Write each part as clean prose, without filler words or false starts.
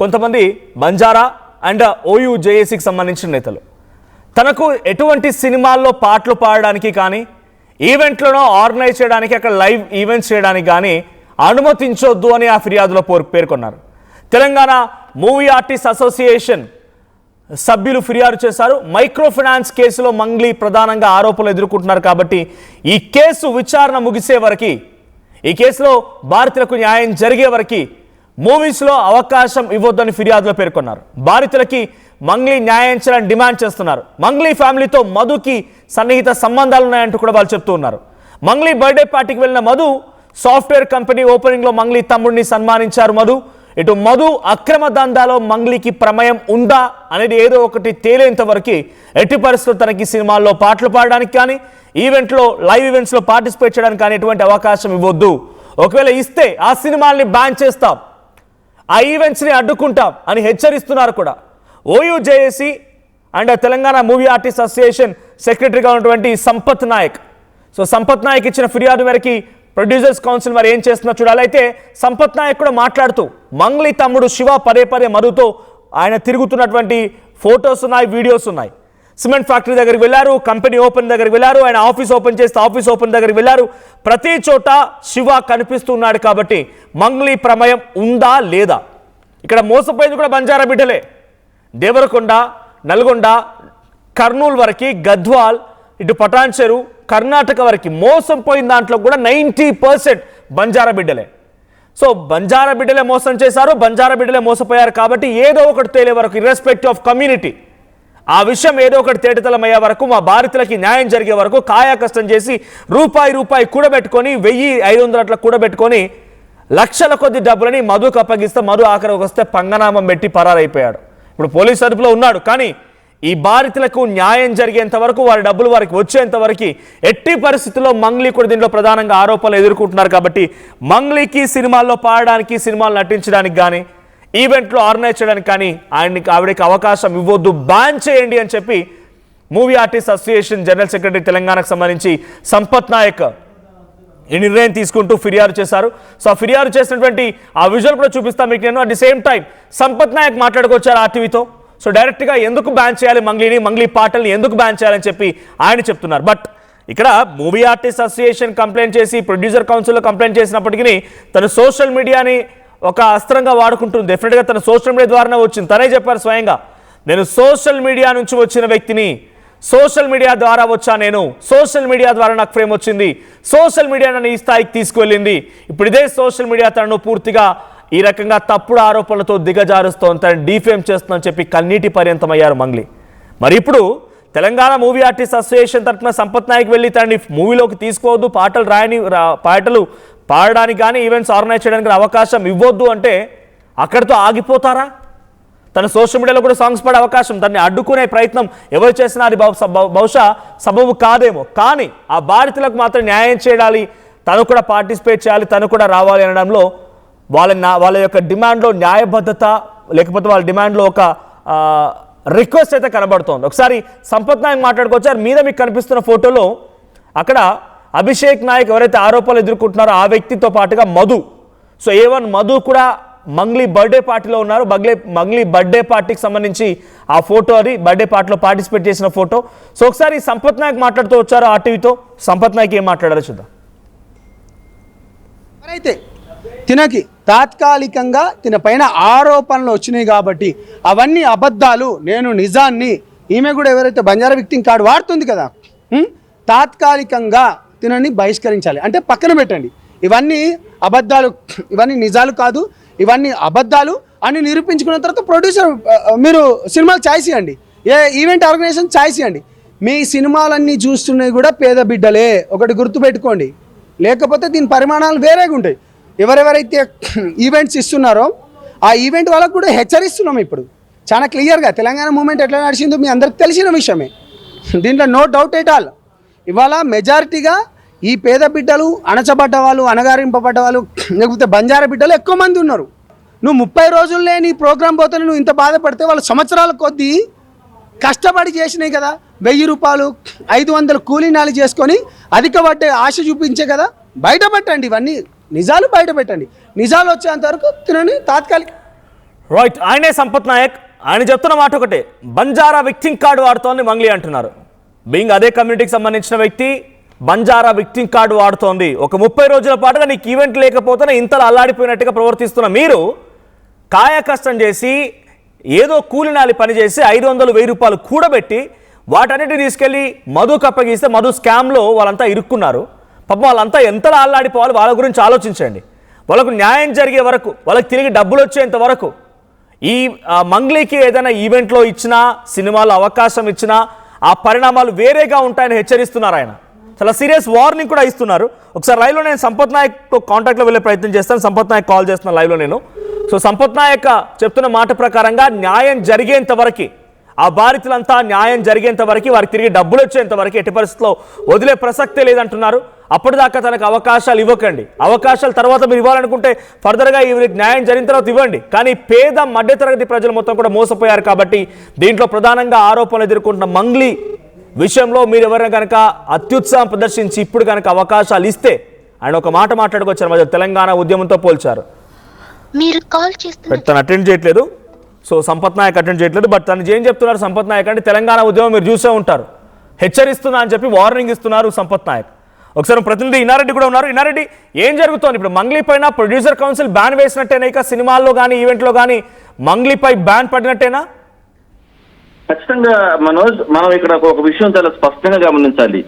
కొంతమంది Banjara and OU జేఏసీకి సంబంధించిన నేతలు తనకు ఎటువంటి సినిమాల్లో పాటలు పాడడానికి కానీ ఈవెంట్లను ఆర్గనైజ్ చేయడానికి అక్కడ లైవ్ ఈవెంట్స్ చేయడానికి కానీ అనుమతించొద్దు అని ఆ ఫిర్యాదులో పేర్కొన్నారు. తెలంగాణ మూవీ ఆర్టిస్ట్ అసోసియేషన్ సభ్యులు ఫిర్యాదు చేశారు. మైక్రో ఫైనాన్స్ కేసులో మంగ్లీ ప్రధానంగా ఆరోపణలు ఎదుర్కొంటున్నారు కాబట్టి ఈ కేసు విచారణ ముగిసే వరకు, ఈ కేసులో బాధితులకు న్యాయం జరిగే వరకు మూవీస్లో అవకాశం ఇవ్వొద్దని ఫిర్యాదులో పేర్కొన్నారు. బాధితులకి మంగ్లీ న్యాయం చేయాలని డిమాండ్ చేస్తున్నారు. మంగ్లీ ఫ్యామిలీతో మధుకి సన్నిహిత సంబంధాలు ఉన్నాయంటూ కూడా వాళ్ళు చెప్తూ ఉన్నారు. మంగ్లీ బర్త్డే పార్టీకి వెళ్ళిన మధు సాఫ్ట్వేర్ కంపెనీ ఓపెనింగ్లో మంగ్లీ తమ్ముడిని సన్మానించారు. ఇటు మధు అక్రమ దందాలో మంగ్లీకి ప్రమేయం ఉందా అనేది ఏదో ఒకటి తేలేంత వరకు ఎట్టి పరిస్థితుల్లో తనకి సినిమాల్లో పాటలు పాడడానికి కానీ ఈవెంట్లో లైవ్ ఈవెంట్స్లో పార్టిసిపేట్ చేయడానికి కానీ ఎటువంటి అవకాశం ఇవ్వద్దు. ఒకవేళ ఇస్తే ఆ సినిమాల్ని బ్యాన్ చేస్తాం, ఆ ఈవెంట్స్ని అడ్డుకుంటాం అని హెచ్చరిస్తున్నారు కూడా. OU JAC and Telangana movie artist association సెక్రటరీగా ఉన్నటువంటి సంపత్ నాయక్. సో సంపత్ నాయక్ ఇచ్చిన ఫిర్యాదు మేరకి ప్రొడ్యూసర్స్ కౌన్సిల్ మరి ఏం చేస్తున్నా చూడాలి. అయితే సంపత్ నాయక్ కూడా మాట్లాడుతూ మంగ్లీ తమ్ముడు శివ పదే మధుతో ఆయన తిరుగుతున్నటువంటి ఫొటోస్ ఉన్నాయి, వీడియోస్ ఉన్నాయి. సిమెంట్ ఫ్యాక్టరీ దగ్గరికి వెళ్ళారు, కంపెనీ ఓపెన్ దగ్గరికి వెళ్ళారు, ఆయన ఆఫీస్ ఓపెన్ చేస్తే ఆఫీస్ ఓపెన్ దగ్గరికి వెళ్ళారు. ప్రతి చోట శివ కనిపిస్తున్నాడు. కాబట్టి మంగ్లీ ప్రమేయం ఉందా లేదా? ఇక్కడ మోసపోయింది కూడా బంజారా బిడ్డలే. దేవరకొండ, నల్గొండ, కర్నూలు వరకు, గద్వాల్, ఇటు పటాన్చెరు, కర్ణాటక వరకు మోసం పోయిన దాంట్లో కూడా 90% బంజారా బిడ్డలే. సో బంజారా బిడ్డలే మోసం చేశారు, బంజారా బిడ్డలే మోసపోయారు. కాబట్టి ఏదో ఒకటి తేలే వరకు, ఇర్రెస్పెక్టివ్ ఆఫ్ కమ్యూనిటీ, ఆ విషయం ఏదో ఒకటి తేటతలమయ్యే వరకు, మా బాధితులకి న్యాయం జరిగే వరకు కాయా కష్టం చేసి రూపాయి కూడబెట్టుకొని 1500 అట్లా కూడబెట్టుకొని లక్షల కొద్ది డబ్బులని మధుకు అప్పగిస్తే మధు ఆఖరికి వస్తే పంగనామం పెట్టి పరారైపోయాడు. ఇప్పుడు పోలీస్ అదుపులో ఉన్నాడు. కానీ ఈ బాధితులకు న్యాయం జరిగేంత వరకు, వారి డబ్బులు వారికి వచ్చేంత వరకు ఎట్టి పరిస్థితుల్లో మంగ్లీ కూడా దీంట్లో ప్రధానంగా ఆరోపణలు ఎదుర్కొంటున్నారు. కాబట్టి మంగ్లీకి సినిమాల్లో పాడడానికి, సినిమాలు నటించడానికి కానీ ఈవెంట్లో ఆర్గనైజ్ చేయడానికి కానీ ఆవిడకి అవకాశం ఇవ్వద్దు, బ్యాన్ చేయండి అని చెప్పి movie artist association general secretary తెలంగాణకు సంబంధించి సంపత్ నాయక్ ఈ నిర్ణయం తీసుకుంటూ ఫిర్యాదు చేశారు. సో ఆ ఫిర్యాదు చేసినటువంటి ఆ విజువల్ కూడా చూపిస్తాను మీకు నేను. At the same time Sampath Nayak మాట్లాడుకొచ్చారు ఆర్టీవీతో. సో డైరెక్ట్గా ఎందుకు బ్యాన్ చేయాలి మంగ్లీని, మంగ్లీ పాటల్ని ఎందుకు బ్యాన్ చేయాలని చెప్పి ఆయన చెప్తున్నారు. బట్ ఇక్కడ మూవీ ఆర్టిస్ట్ అసోసియేషన్ కంప్లైంట్ చేసి ప్రొడ్యూసర్ కౌన్సిల్లో కంప్లైంట్ చేసినప్పటికీ తను సోషల్ మీడియాని ఒక అస్త్రంగా వాడుకుంటుంది. డెఫినెట్గా తన సోషల్ మీడియా ద్వారానే వచ్చింది. తనే చెప్పారు స్వయంగా, నేను సోషల్ మీడియా నుంచి వచ్చిన వ్యక్తిని, సోషల్ మీడియా ద్వారా వచ్చా, నేను సోషల్ మీడియా ద్వారా నాకు ఫేమ్ వచ్చింది, సోషల్ మీడియా నన్ను ఈ స్థాయికి తీసుకువెళ్ళింది. ఇప్పుడు ఇదే సోషల్ మీడియా తనను పూర్తిగా ఈ రకంగా తప్పుడు ఆరోపణలతో దిగజారుస్తోంది, తను డీఫేమ్ చేస్తుందని చెప్పి కన్నీటి పర్యంతమయ్యారు మంగ్లీ. మరి ఇప్పుడు తెలంగాణ మూవీ ఆర్టిస్ట్ అసోసియేషన్ తరఫున సంపత్ నాయక్ వెళ్ళి తనని మూవీలోకి తీసుకోవద్దు, పాటలు పాడడానికి కానీ ఈవెంట్స్ ఆర్గనైజ్ చేయడానికి అవకాశం ఇవ్వద్దు అంటే అక్కడితో ఆగిపోతారా? తన సోషల్ మీడియాలో కూడా సాంగ్స్ పాడే అవకాశం, దాన్ని అడ్డుకునే ప్రయత్నం ఎవరు చేసినా అది బహుశా సబబు కాదేమో. కానీ ఆ బాధితులకు మాత్రం న్యాయం చేయాలి, తను కూడా పార్టిసిపేట్ చేయాలి, తను కూడా రావాలి అనడంలో వాళ్ళ యొక్క డిమాండ్లో న్యాయబద్ధత, లేకపోతే వాళ్ళ డిమాండ్లో ఒక రిక్వెస్ట్ అయితే కనబడుతోంది. ఒకసారి సంపత్ నాయక్ మాట్లాడుకొచ్చారు. మీద మీకు కనిపిస్తున్న ఫోటోలో అక్కడ అభిషేక్ నాయక్ ఎవరైతే ఆరోపణలు ఎదుర్కొంటున్నారో ఆ వ్యక్తితో పాటుగా మధు. సో A1 మధు కూడా మంగ్లీ బర్త్డే పార్టీలో ఉన్నారు. మంగ్లీ బర్త్డే పార్టీకి సంబంధించి ఆ ఫోటో, అది బర్త్డే పార్టీలో పార్టిసిపేట్ చేసిన ఫోటో. సో ఒకసారి సంపత్ నాయక్ మాట్లాడుతూ వచ్చారు ఆర్టీవీతో. సంపత్ నాయక్ ఏం మాట్లాడారో చూద్దాం. అయితే తినకి తాత్కాలికంగా తిన పైన ఆరోపణలు వచ్చినాయి కాబట్టి అవన్నీ అబద్ధాలు, నేను నిజాన్ని, ఈమె కూడా ఎవరైతే బంజారా విక్టింగ్ కార్డు వాడుతుంది కదా, తాత్కాలికంగా తినని బహిష్కరించాలి అంటే పక్కన పెట్టండి. ఇవన్నీ అబద్ధాలు, ఇవన్నీ నిజాలు కాదు, ఇవన్నీ అబద్ధాలు అని నిరూపించుకున్న తర్వాత ప్రొడ్యూసర్ మీరు సినిమాలు ఛాయిస్ ఇవ్వండి, ఏ ఈవెంట్ ఆర్గనైజేషన్ ఛాయిస్ ఇవ్వండి. మీ సినిమాలన్నీ చూస్తున్నవి కూడా పేద బిడ్డలే, ఒకటి గుర్తుపెట్టుకోండి. లేకపోతే దీని పరిమాణాలు వేరేగా ఉంటాయి. ఎవరెవరైతే ఈవెంట్స్ ఇస్తున్నారో ఆ ఈవెంట్ వాళ్ళకు కూడా హెచ్చరిస్తున్నాం. ఇప్పుడు చాలా క్లియర్గా తెలంగాణ మూమెంట్ ఎట్లా నడిచిందో మీ అందరికి తెలిసిన విషయమే, దీంట్లో నో డౌట్ ఎట్ ఆల్. ఇవాళ మెజారిటీగా ఈ పేద బిడ్డలు, అణచబడ్డ వాళ్ళు, అణగారింపబడ్డ వాళ్ళు, లేకపోతే బంజారా బిడ్డలు ఎక్కువ మంది ఉన్నారు. నువ్వు 30 రోజుల్లో నీ ప్రోగ్రాం పోతే నువ్వు ఇంత బాధపడితే వాళ్ళు సంవత్సరాల కొద్దీ కష్టపడి చేసినాయి కదా. 1000 రూపాయలు 500 కూలీనాలు చేసుకొని అధిక పట్టే ఆశ చూపించే కదా. బయట పెట్టండి, ఇవన్నీ నిజాలు బయట పెట్టండి. నిజాలు వచ్చేంత వరకు తినని తాత్కాలిక రైట్, ఆయనే సంపత్ నాయక్. ఆయన చెప్తున్న మాట ఒకటే, బంజారా విక్టింగ్ కార్డు వాడుతోంది మంగ్లీ అంటున్నారు. బీయింగ్ అదే కమ్యూనిటీకి సంబంధించిన వ్యక్తి బంజారా విక్టింగ్ కార్డు వాడుతోంది. ఒక 30 రోజుల పాటుగా నీకు ఈవెంట్ లేకపోతేనే ఇంతలో అల్లాడిపోయినట్టుగా ప్రవర్తిస్తున్న మీరు కాయ కష్టం చేసి ఏదో కూలినాలి పని చేసి 500-1000 రూపాయలు కూడబెట్టి వాటన్నిటిని తీసుకెళ్లి మధుకు అప్పగిస్తే మధు స్కామ్లో వాళ్ళంతా ఇరుక్కున్నారు. పాపం వాళ్ళంతా ఎంతలా అల్లాడిపోవాలి, వాళ్ళ గురించి ఆలోచించండి. వాళ్ళకు న్యాయం జరిగే వరకు, వాళ్ళకి తిరిగి డబ్బులు వచ్చేంత వరకు ఈ మంగ్లీకి ఏదైనా ఈవెంట్లో ఇచ్చినా, సినిమాలో అవకాశం ఇచ్చినా ఆ పరిణామాలు వేరేగా ఉంటాయని హెచ్చరిస్తున్నారు. ఆయన చాలా సీరియస్ వార్నింగ్ కూడా ఇస్తున్నారు. ఒకసారి లైవ్లో నేను సంపత్ నాయక్ కాంటాక్ట్లో వెళ్ళే ప్రయత్నం చేస్తాను. సంపత్ నాయక్ కాల్ చేస్తున్నా లైవ్లో నేను. సో సంపత్ నాయక్ చెప్తున్న మాట ప్రకారంగా న్యాయం జరిగేంత వరకు, ఆ బాధితులంతా న్యాయం జరిగేంత వరకు, వారికి తిరిగి డబ్బులు వచ్చేంత వరకు ఎట్టి పరిస్థితుల్లో వదిలే ప్రసక్తే లేదంటున్నారు. అప్పటిదాకా తనకు అవకాశాలు ఇవ్వకండి. అవకాశాలు తర్వాత మీరు ఇవ్వాలనుకుంటే ఫర్దర్గా వీరికి న్యాయం జరిగిన తర్వాత ఇవ్వండి. కానీ పేద మధ్యతరగతి ప్రజలు మొత్తం కూడా మోసపోయారు. కాబట్టి దీంట్లో ప్రధానంగా ఆరోపణలు ఎదుర్కొంటున్న మంగ్లీ విషయంలో మీరు ఎవరైనా కనుక అత్యుత్సాహం ప్రదర్శించి ఇప్పుడు కనుక అవకాశాలు ఇస్తే, ఆయన ఒక మాట మాట్లాడుకొచ్చారు, మధ్య తెలంగాణ ఉద్యమంతో పోల్చారు. మీరు కాల్ చేస్తున్న తను అటెండ్ చేయట్లేదు. సో సంపత్ నాయక్ అటెండ్ చేయట్లేదు. బట్ తను ఏం చెప్తున్నారు సంపత్ నాయక్ అంటే, తెలంగాణ ఉద్యమం మీరు చూసే ఉంటారు, హెచ్చరిస్తున్నా అని చెప్పి వార్నింగ్ ఇస్తున్నారు సంపత్ నాయక్. ఒకసారి ప్రతినిధి ఇన్నారెడ్డి కూడా ఉన్నారు. ఇన్నారెడ్డి, ఏం జరుగుతోంది ఇప్పుడు? మంగ్లీ పైన ప్రొడ్యూసర్ కౌన్సిల్ బ్యాన్ వేసినట్టేనా? ఇక సినిమాల్లో కానీ ఈవెంట్లో కానీ మంగ్లీపై బ్యాన్ పడినట్టేనా? ఖచ్చితంగా మనోజ్, మనం ఇక్కడ ఒక విషయం చాలా స్పష్టంగా గమనించాలి.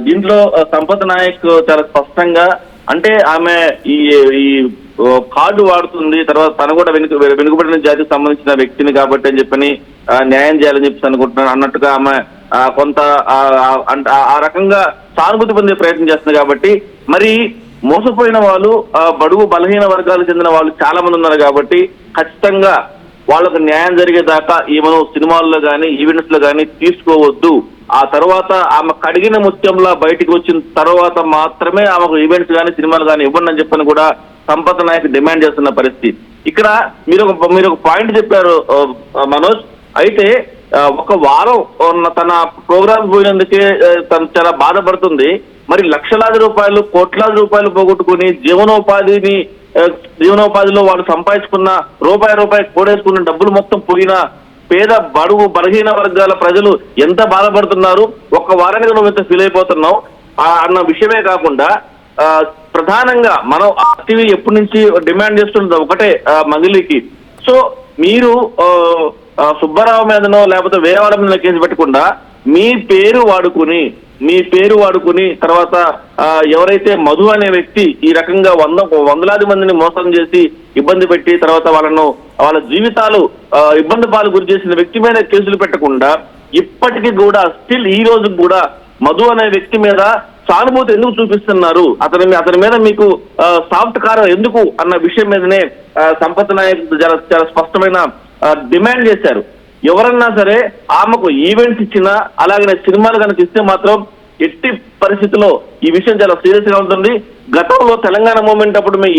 దీంట్లో సంపత్ నాయక్ చాలా స్పష్టంగా, అంటే ఆమె ఈ కార్డు వాడుతుంది, తర్వాత తను కూడా వెనుకబడిన జాతికి సంబంధించిన వ్యక్తిని కాబట్టి అని చెప్పని న్యాయం చేయాలని చెప్పి అనుకుంటున్నాను అన్నట్టుగా ఆమె కొంత ఆ రకంగా సానుభూతి పొందే ప్రయత్నం చేస్తుంది. కాబట్టి మరి మోసపోయిన వాళ్ళు, బడుగు బలహీన వర్గాలకు చెందిన వాళ్ళు చాలా మంది ఉన్నారు. కాబట్టి ఖచ్చితంగా వాళ్ళకు న్యాయం జరిగేదాకా ఈమెను సినిమాల్లో కానీ ఈవెంట్స్ లో కానీ తీసుకోవద్దు. ఆ తర్వాత ఆమె కడిగిన ముత్యంలా బయటికి వచ్చిన తర్వాత మాత్రమే ఆమెకు ఈవెంట్స్ కానీ సినిమాలు కానీ ఇవ్వండి అని చెప్పని కూడా సంపత్ నాయక్ డిమాండ్ చేస్తున్న పరిస్థితి. ఇక్కడ మీరు ఒక పాయింట్ చెప్పారు మనోజ్. అయితే ఒక వారం తన ప్రోగ్రామ్ పోయినందుకే తను చాలా బాధపడుతుంది. మరి లక్షలాది రూపాయలు, కోట్లాది రూపాయలు పోగొట్టుకుని జీవనోపాధిలో వాళ్ళు సంపాదించుకున్న రూపాయి కూడేసుకున్న డబ్బులు మొత్తం పోయిన పేద బడుగు బలహీన వర్గాల ప్రజలు ఎంత బాధపడుతున్నారు, ఒక్క వారానికి నువ్వు ఎంత ఫీల్ అయిపోతున్నావు అన్న విషయమే కాకుండా, ప్రధానంగా మనం టీవీ ఎప్పటి నుంచి డిమాండ్ చేస్తున్నది ఒకటే మంగ్లీకి. సో మీరు సుబ్బారావు మీదనో లేకపోతే వేరే వాళ్ళ మీద కేసు పెట్టకుండా మీ పేరు వాడుకుని తర్వాత ఎవరైతే మధు అనే వ్యక్తి ఈ రకంగా వందలాది మందిని మోసం చేసి ఇబ్బంది పెట్టి తర్వాత వాళ్ళ జీవితాలు ఇబ్బంది పాలు గురి చేసిన వ్యక్తి మీద కేసులు పెట్టకుండా, ఇప్పటికీ కూడా స్టిల్ ఈ రోజు కూడా మధు అనే వ్యక్తి మీద సానుభూతి ఎందుకు చూపిస్తున్నారు, అతని మీద మీకు సాఫ్ట్ కారం ఎందుకు అన్న విషయం మీదనే సంపత్ నాయక్ చాలా స్పష్టమైన డిమాండ్ చేశారు. ఎవరన్నా సరే ఆమెకు ఈవెంట్స్ ఇచ్చినా, అలాగే సినిమాలు కనుక ఇస్తే మాత్రం ఎట్టి పరిస్థితిలో ఈ విషయం చాలా సీరియస్ గా ఉంటుంది. గతంలో తెలంగాణ మూవ్మెంట్ అప్పుడు మేము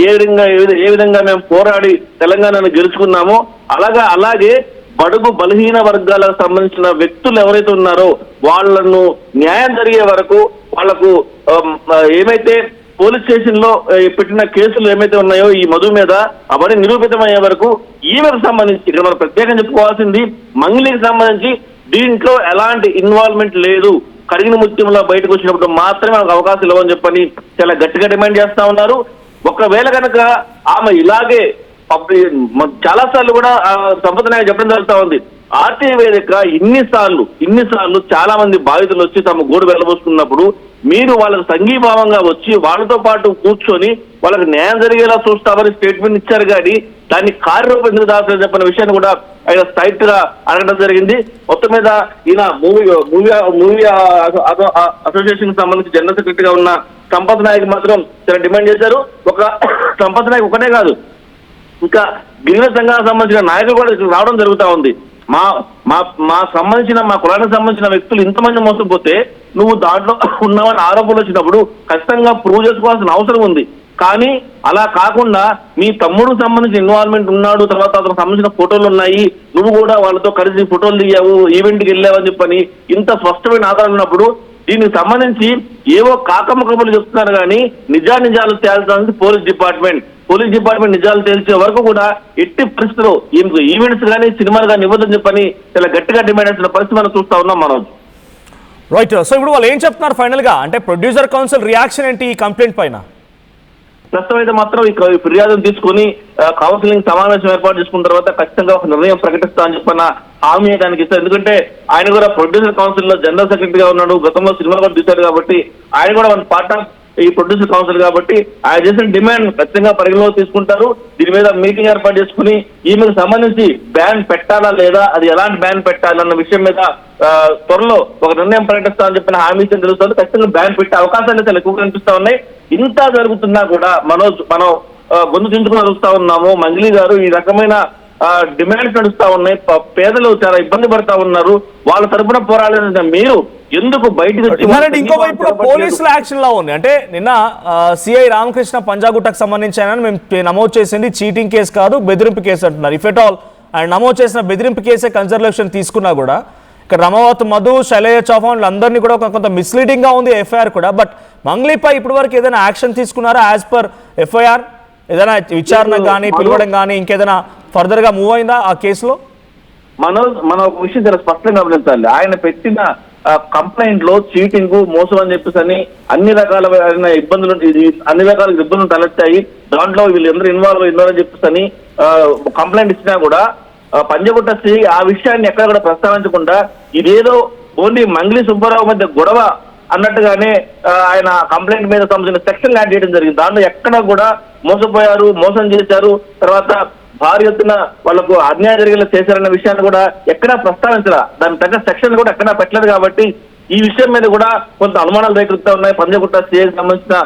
ఏ విధంగా మేము పోరాడి తెలంగాణను గెలుచుకున్నామో అలాగే బడుగు బలహీన వర్గాలకు సంబంధించిన వ్యక్తులు ఎవరైతే ఉన్నారో వాళ్లను న్యాయం జరిగే వరకు, వాళ్లకు ఏమైతే పోలీస్ స్టేషన్ లో పెట్టిన కేసులు ఏమైతే ఉన్నాయో ఈ మధు మీద అవన్నీ నిరూపితమయ్యే వరకు ఈమెకు సంబంధించి ఇక్కడ మనం ప్రత్యేకంగా చెప్పుకోవాల్సింది, మంగ్లీకి సంబంధించి దీంట్లో ఎలాంటి ఇన్వాల్వ్మెంట్ లేదు, కడిగిన ముత్యంలో బయటకు వచ్చినప్పుడు మాత్రమే మనకు అవకాశం ఇవ్వని చెప్పని చాలా గట్టిగా డిమాండ్ చేస్తా ఉన్నారు. ఒకవేళ కనుక ఆమె ఇలాగే చాలా సార్లు కూడా సంపత్ నాయక్ చెప్పడం జరుగుతా ఉంది, ఆర్టీఐ వేదిక ఇన్నిసార్లు చాలా మంది బాధితులు వచ్చి తమ గోడు వెళ్ళబోసుకున్నప్పుడు మీరు వాళ్ళకి సంఘీభావంగా వచ్చి వాళ్ళతో పాటు కూర్చొని వాళ్ళకి న్యాయం జరిగేలా చూస్తామని స్టేట్మెంట్ ఇచ్చారు. కానీ దాన్ని కార్యరూపం ఎందుకు దాచని చెప్పిన విషయాన్ని కూడా ఆయన స్ట్రైట్ గా అడగడం జరిగింది. మొత్తం మీద ఈయన మూవీ అసోసియేషన్ సంబంధించి జనరల్ సెక్రటరీగా ఉన్న సంపత్ నాయక్ మాత్రం చాలా డిమాండ్ చేశారు. ఒక సంపత్ నాయక్ ఒకటే కాదు, ఇంకా గిరిజన సంఘానికి సంబంధించిన నాయకులు కూడా రావడం జరుగుతూ ఉంది. మా కులానికి సంబంధించిన వ్యక్తులు ఇంతమంది మోసపోతే నువ్వు దాంట్లో ఉన్నావని ఆరోపణలు వచ్చినప్పుడు ఖచ్చితంగా ప్రూవ్ చేసుకోవాల్సిన అవసరం ఉంది. కానీ అలా కాకుండా మీ తమ్ముడు సంబంధించిన ఇన్వాల్వ్మెంట్ ఉన్నాడు, తర్వాత అతనికి సంబంధించిన ఫోటోలు ఉన్నాయి, నువ్వు కూడా వాళ్ళతో కలిసి ఫోటోలు దిగావు, ఈవెంట్కి వెళ్ళావని చెప్పని ఇంత స్పష్టమైన ఆధారాలు ఉన్నప్పుడు దీనికి సంబంధించి ఏవో కాకమ్మ కబుర్లు చెప్తున్నారు కానీ నిజాలు తేల్చాల్సింది పోలీస్ డిపార్ట్మెంట్ నిజాలు తేల్చే వరకు కూడా ఎట్టి పరిస్థితుల్లో ఈవెంట్స్ కానీ సినిమాలు కానీ ఇవ్వదని చెప్పని చాలా గట్టిగా డిమాండ్ చేసిన పరిస్థితి మనం చూస్తా ఉన్నాం మనోజ్. రైట్. సో ఇప్పుడు వాళ్ళు ఏం చెప్తున్నారు ఫైనల్ గా, అంటే ప్రొడ్యూసర్ కౌన్సిల్ రియాక్షన్ ఏంటి ఈ కంప్లైంట్ పైన? ప్రస్తుతం అయితే మాత్రం ఈ ఫిర్యాదును తీసుకుని కౌన్సిలింగ్ సమావేశం ఏర్పాటు చేసుకున్న తర్వాత ఖచ్చితంగా ఒక నిర్ణయం ప్రకటిస్తా అని చెప్పన్న హామీ దానికి ఇస్తారు. ఎందుకంటే ఆయన కూడా ప్రొడ్యూసర్ కౌన్సిల్ లో జనరల్ సెక్రటరీగా ఉన్నాడు, గతంలో సినిమా కూడా తీశాడు కాబట్టి ఆయన కూడా వన్ పార్ట్ ఆఫ్ ఈ ప్రొడ్యూసర్ కౌన్సిల్ కాబట్టి ఆయన చేసిన డిమాండ్ ఖచ్చితంగా పరిగణలో తీసుకుంటారు. దీని మీద మీటింగ్ ఏర్పాటు చేసుకుని ఈమెకు సంబంధించి బ్యాన్ పెట్టాలా లేదా, అది ఎలాంటి బ్యాన్ పెట్టాలన్న విషయం మీద త్వరలో ఒక నిర్ణయం ప్రకటిస్తామని చెప్పిన హామీ ఇచ్చిన తెలుస్తుంది. ఖచ్చితంగా బ్యాన్ పెట్టే అవకాశాలు చాలా ఎక్కువగా కనిపిస్తా ఉన్నాయి. ఇంత జరుగుతున్నా కూడా మనం గొంతు చించుకుని చూస్తా ఉన్నాము. మంగ్లీ గారు ఈ రకమైన డిమాండ్స్ నడుస్తా ఉన్నాయి, పేదలు చాలా ఇబ్బంది పడతా ఉన్నారు, వాళ్ళ తరపున పోరాడాలంటే మీరు ఎందుకు బయటకు ఇంకోవైపు పోలీసుల యాక్షన్ లా ఉంది. అంటే నిన్న సిఐ రామకృష్ణ పంజాగుట్టకు సంబంధించి ఆయన మేము నమోదు చేసింది చీటింగ్ కేసు కాదు, బెదిరింపు కేసు అంటున్నారు. ఇఫ్ ఎట్ ఆల్ ఆయన నమోదు చేసిన బెదిరింపు కేసే కన్సర్వేషన్ తీసుకున్నా కూడా ఇక్కడ రమావత్ మధు, శైలజ చౌహాన్ వీళ్ళందరినీ కూడా కొంత మిస్లీడింగ్ గా ఉంది ఎఫ్ఐఆర్ కూడా. బట్ మంగ్లీపై ఇప్పటి వరకు ఏదైనా యాక్షన్ తీసుకున్నారా యాజ్ పర్ ఎఫ్ఐఆర్? ఏదైనా విచారణ కానీ పిలవడం కానీ ఇంకేదైనా ఫర్దర్ గా మూవ్ అయిందా ఆ కేసులో? మన ఒక విషయం చాలా స్పష్టంగా గమనించాలి. ఆయన పెట్టిన కంప్లైంట్ లో చీటింగ్, మోసం అని చెప్పేసి అని అన్ని రకాల ఇబ్బందులు తలెత్తాయి. దాంట్లో వీళ్ళందరూ ఇన్వాల్వ్ అని చెప్పేసి అని కంప్లైంట్ ఇచ్చినా కూడా పంజగుట్ట సిఐ ఆ విషయాన్ని ఎక్కడ కూడా ప్రస్తావించకుండా ఇదేదో ఓన్లీ మంగ్లీ సుబ్బారావు మధ్య గొడవ అన్నట్టుగానే ఆయన కంప్లైంట్ మీద సంబంధించిన సెక్షన్ యాడ్ చేయడం జరిగింది. దాంట్లో ఎక్కడ కూడా మోసపోయారు, మోసం చేశారు, తర్వాత భారీ ఎత్తున వాళ్లకు అన్యాయం జరిగేలా చేశారన్న విషయాన్ని కూడా ఎక్కడా ప్రస్తావించరా, దాని తగ్గ సెక్షన్ కూడా ఎక్కడా పెట్టలేదు. కాబట్టి ఈ విషయం మీద కూడా కొంత అనుమానాలు రేకెత్తుతా ఉన్నాయి. పంజగుట్ట సిఐకి సంబంధించిన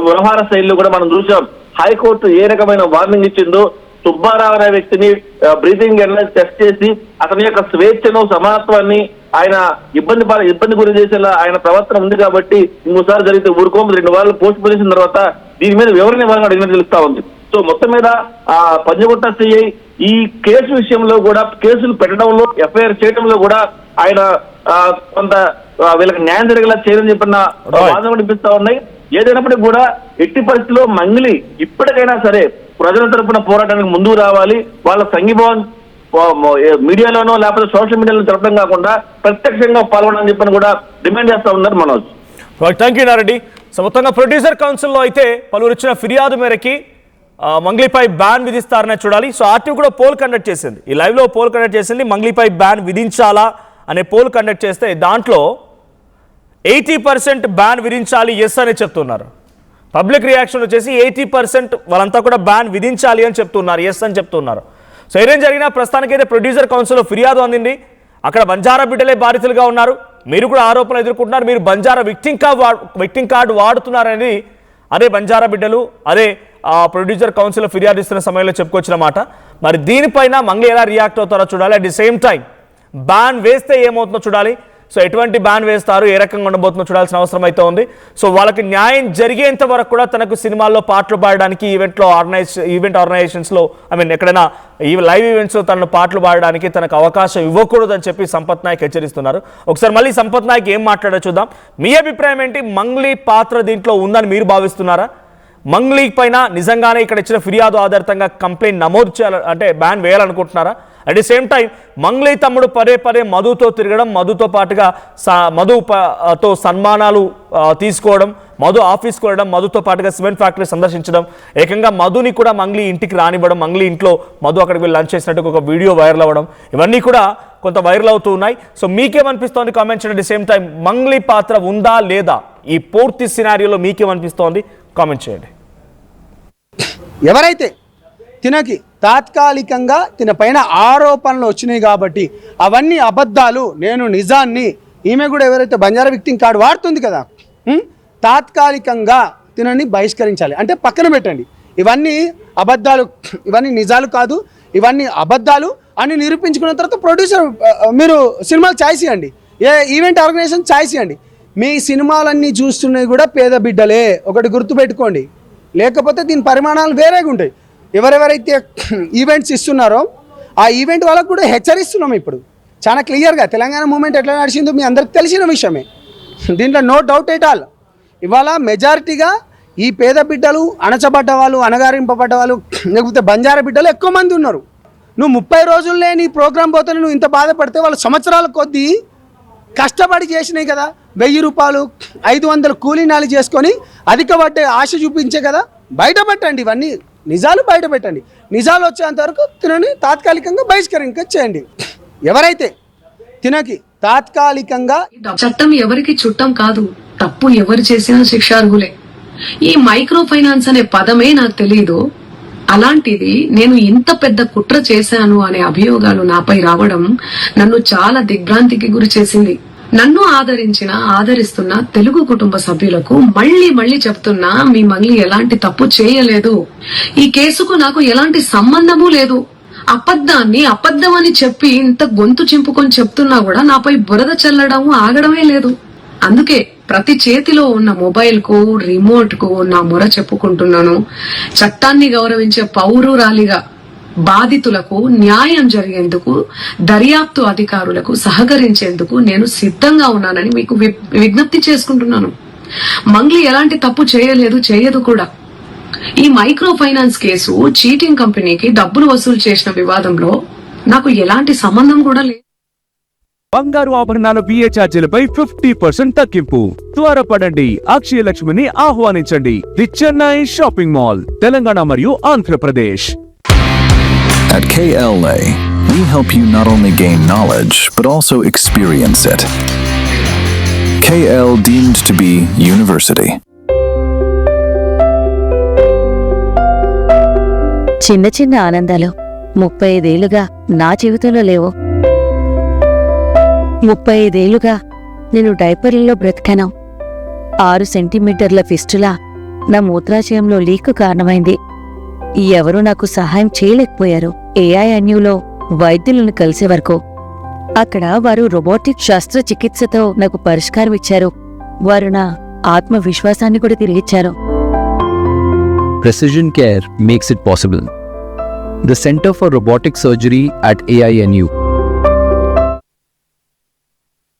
వ్యవహార శైలిలో కూడా మనం చూసాం. హైకోర్టు ఏ రకమైన వార్నింగ్ ఇచ్చిందో, సుబ్బారావు అనే వ్యక్తిని బ్రీతింగ్ ఎనలైజ్ టెస్ట్ చేసి అతని యొక్క స్వేచ్ఛను, సమానత్వాన్ని ఆయన ఇబ్బంది గురి చేసేలా ఆయన ప్రవర్తన ఉంది కాబట్టి ఇంకోసారి జరిగితే ఊరుకోము, 2 వారాలు పోస్ట్ పోన్ చేసిన తర్వాత దీని మీద వివరణ ఇవ్వాలని అడిగినట్టు తెలుస్తా ఉంది. సో మొత్తం మీద పంజగుట్ట సిఐ ఈ కేసు విషయంలో కూడా, కేసులు పెట్టడంలో, ఎఫ్ఐఆర్ చేయడంలో కూడా ఆయన కొంత వీళ్ళకి న్యాయం జరిగేలా చేయదని చెప్పిన వాదన వినిపిస్తా ఉన్నాయి. ఏదైనప్పటికీ కూడా ఎట్టి పరిస్థితుల్లో మంగ్లీ ఇప్పటికైనా సరే ప్రజల తరపున పోరాటానికి ముందుకు రావాలి. వాళ్ళ సంఘీభావం మీడియాలోనో లేకపోతే సోషల్ మీడియాలో జరపడం కాకుండా ప్రత్యక్షంగా పాల్గొనని చెప్పని కూడా డిమాండ్ చేస్తా ఉన్నారు Manoj. Thank you Nareddy. So మొత్తంగా ప్రొడ్యూసర్ కౌన్సిల్లో అయితే పలువురు ఇచ్చిన ఫిర్యాదు మేరకి మంగ్లీపై బ్యాన్ విధిస్తారనే చూడాలి. సో ఆర్టీవీ కూడా పోల్ కండక్ట్ చేసింది, ఈ లైవ్లో పోల్ కండక్ట్ చేసింది. మంగ్లీపై బ్యాన్ విధించాలా అనే పోల్ కండక్ట్ చేస్తే దాంట్లో 80% బ్యాన్ విధించాలి ఎస్ అని చెప్తున్నారు. పబ్లిక్ రియాక్షన్ వచ్చేసి 80% వాళ్ళంతా కూడా బ్యాన్ విధించాలి అని చెప్తున్నారు, ఎస్ అని చెప్తున్నారు. సో ఏం జరిగినా ప్రస్తుతానికైతే ప్రొడ్యూసర్ కౌన్సిల్లో ఫిర్యాదు అందింది. అక్కడ బంజారా బిడ్డలే బాధితులుగా ఉన్నారు, మీరు కూడా ఆరోపణలు ఎదుర్కొంటున్నారు, మీరు బంజారా విక్టింగ్ కార్డు వాడుతున్నారని అదే బంజారా బిడ్డలు, అదే ప్రొడ్యూసర్ కౌన్సిల్ ఫిర్యాదు ఇస్తున్న సమయంలో చెప్పుకొచ్చిన మాట. మరి దీనిపైన మంగ్లీ ఎలా రియాక్ట్ అవుతారో చూడాలి. At the same time ban వేస్తే ఏమవుతుందో చూడాలి. సో ఎటువంటి బ్యాన్ వేస్తారు, ఏ రకంగా ఉండబోతుందో చూడాల్సిన అవసరం అయితే ఉంది. సో వాళ్ళకి న్యాయం జరిగేంత వరకు కూడా తనకు సినిమాల్లో పాటలు పాడడానికి, ఈవెంట్ ఆర్గనైజేషన్స్లో ఎక్కడైనా ఈ లైవ్ ఈవెంట్స్లో తనను పాటలు పాడడానికి తనకు అవకాశం ఇవ్వకూడదని చెప్పి సంపత్ నాయక్ హెచ్చరిస్తున్నారు. ఒకసారి మళ్ళీ సంపత్ నాయక్ ఏం మాట్లాడో చూద్దాం. మీ అభిప్రాయం ఏంటి? మంగ్లీ పాత్ర దీంట్లో ఉందని మీరు భావిస్తున్నారా? మంగ్లీ పైన నిజంగానే ఇక్కడ ఇచ్చిన ఫిర్యాదు ఆధారితంగా కంప్లైంట్ నమోదు చేయాలి, అంటే బ్యాన్ వేయాలనుకుంటున్నారా? At the same time Mangli తమ్ముడు పదే మధుతో తిరగడం, మధుతో పాటుగా మధుతో సన్మానాలు తీసుకోవడం, మధు ఆఫీస్కి వెళ్ళడం, మధుతో పాటుగా సిమెంట్ ఫ్యాక్టరీ సందర్శించడం, ఏకంగా మధుని కూడా మంగ్లీ ఇంటికి రానివ్వడం, మంగ్లీ ఇంట్లో మధు అక్కడికి వెళ్ళి లంచ్ చేసినట్టు ఒక వీడియో వైరల్ అవ్వడం, ఇవన్నీ కూడా కొంత వైరల్ అవుతూ ఉన్నాయి. సో మీకేమనిపిస్తోంది కామెంట్ చేయండి. At the same time Mangli పాత్ర ఉందా లేదా, ఈ పూర్తి సినారియోలో మీకేమనిపిస్తోంది కామెంట్ చేయండి. ఎవరైతే తినకి తాత్కాలికంగా తిన పైన ఆరోపణలు వచ్చినాయి కాబట్టి అవన్నీ అబద్ధాలు, నేను నిజాన్ని, ఈమె కూడా ఎవరైతే బంజారా విక్టింగ్ కార్డు వాడుతుంది కదా, తాత్కాలికంగా తినని బహిష్కరించాలి, అంటే పక్కన పెట్టండి. ఇవన్నీ అబద్ధాలు, ఇవన్నీ నిజాలు కాదు, ఇవన్నీ అబద్ధాలు అని నిరూపించుకున్న తర్వాత ప్రొడ్యూసర్ మీరు సినిమాలు ఛాయిస్ ఇవ్వండి, ఏ ఈవెంట్ ఆర్గనైజేషన్ ఛాయిస్ ఇవ్వండి. మీ సినిమాలన్నీ చూస్తున్నవి కూడా పేద బిడ్డలే, ఒకటి గుర్తుపెట్టుకోండి. లేకపోతే దీని పరిమాణాలు వేరేగా ఉంటాయి. ఎవరెవరైతే ఈవెంట్స్ ఇస్తున్నారో ఆ ఈవెంట్ వాళ్ళకు కూడా హెచ్చరిస్తున్నాం ఇప్పుడు చాలా క్లియర్గా. తెలంగాణ మూమెంట్ ఎట్లా నడిచిందో మీ అందరికి తెలిసిన విషయమే, దీంట్లో నో డౌట్ ఎట్ ఆల్. ఇవాళ మెజారిటీగా ఈ పేద బిడ్డలు, అణచబడ్డ వాళ్ళు, అణగారింపబడ్డ వాళ్ళు, లేకపోతే బంజారా బిడ్డలు ఎక్కువ మంది ఉన్నారు. నువ్వు 30 రోజుల్లో నీ ప్రోగ్రాం పోతే నువ్వు ఇంత బాధపడితే వాళ్ళు సంవత్సరాల కొద్దీ కష్టపడి చేసినాయి కదా. 1000 రూపాయలు 500 కూలీనాలు చేసుకొని అధిక పట్టే ఆశ చూపించే కదా. బయట పెట్టండి, ఇవన్నీ నిజాలు బయట పెట్టండి. నిజాలు వచ్చేంత వరకు తినని తాత్కాలికంగా బహిష్కరించేయండి. ఎవరైతే తినకి తాత్కాలికంగా చట్టం ఎవరికి చుట్టం కాదు, తప్పు ఎవరు చేసినా శిక్షార్హులే. ఈ మైక్రో ఫైనాన్స్ అనే పదమే నాకు తెలియదు. అలాంటిది నేను ఇంత పెద్ద కుట్ర చేశాను అనే అభియోగాలు నాపై రావడం నన్ను చాలా దిగ్భ్రాంతికి గురి చేసింది. నన్ను ఆదరిస్తున్న తెలుగు కుటుంబ సభ్యులకు మళ్ళీ చెప్తున్నా, మీ మంగ్లీ ఎలాంటి తప్పు చేయలేదు. ఈ కేసుకు నాకు ఎలాంటి సంబంధము లేదు. అబద్ధాన్ని అబద్ధమని చెప్పి ఇంత గొంతు చింపుకొని చెప్తున్నా కూడా నాపై బురద చల్లడం ఆగడమే లేదు. అందుకే ప్రతి చేతిలో ఉన్న మొబైల్ కు, రిమోట్ కు నా మొర చెప్పుకుంటున్నాను. చట్టాన్ని గౌరవించే పౌరురాలిగా బాధితులకు న్యాయం జరిగేందుకు, దర్యాప్తు అధికారులకు సహకరించేందుకు నేను సిద్ధంగా ఉన్నానని మీకు విజ్ఞప్తి చేసుకుంటున్నాను. మంగ్లీ ఎలాంటి తప్పు చేయలేదు, చేయదు కూడా. ఈ మైక్రో ఫైనాన్స్ కేసు చీటింగ్ కంపెనీకి డబ్బులు వసూలు చేసిన వివాదంలో నాకు ఎలాంటి సంబంధం కూడా లేదు. బంగారు ఆభరణాల బిఏ ఛార్జీలపై 50% తగ్గింపు. త్వరపడండి, అక్షయ లక్ష్మిని ఆహ్వానించండి. The Chennai shopping mall, Telangana మరియు Andhra Pradesh. At KLA, we help you not only gain knowledge, but also experience it. KL deemed to be university. చిన్న చిన్న ఆనందాలు 35 ఏళ్లుగా నా జీవితంలో లేవు. 35 ఏళ్లుగా నేను డైపర్లలో బ్రతికాను. 6 సెంటీమీటర్ల ఫిస్టులా నా మూత్రాశయంలో లీకు కారణమైంది. ఎవరూ నాకు సహాయం చేయలేకపోయారు. AINUలో వైద్యులను కలిసే వరకు. అక్కడ వారు రోబోటిక్ శస్త్రచికిత్సతో నాకు పరిష్కారం ఇచ్చారు. వారు నా ఆత్మవిశ్వాసాన్ని కూడా తిరిగిచ్చారు. Precision care makes it possible. The Center for Robotic Surgery at AINU